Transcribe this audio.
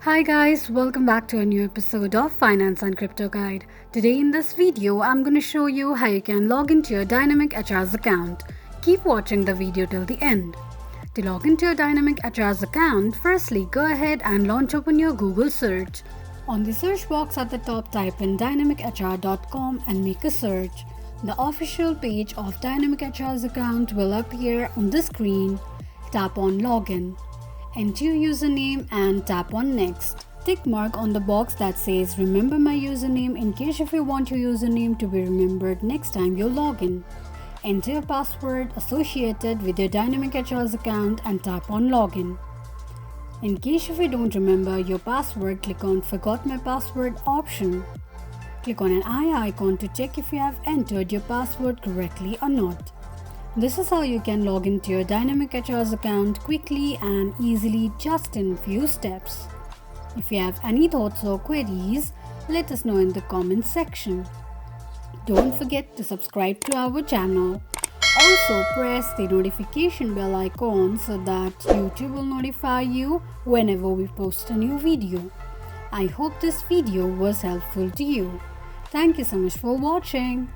Hi guys, welcome back to a new episode of Finance and Crypto Guide. Today in this video, I'm going to show you how you can log into your Dynamic HR's account. Keep watching the video till the end. To log into your Dynamic HR's account, firstly go ahead and launch open your Google search. On the search box at the top, type in dynamichr.com and make a search. The official page of Dynamic HR's account will appear on the screen. Tap on Login. Enter your username and tap on Next. Tick mark on the box that says Remember my username in case if you want your username to be remembered next time you log in. Enter your password associated with your Dynamic HR's account and tap on Login. In case if you don't remember your password, click on Forgot my password option. Click on an eye icon to check if you have entered your password correctly or not. This is how you can log into your Dynamic HR's account quickly and easily just in few steps. If you have any thoughts or queries, let us know in the comments section. Don't forget to subscribe to our channel. Also press the notification bell icon so that YouTube will notify you whenever we post a new video. I hope this video was helpful to you. Thank you so much for watching.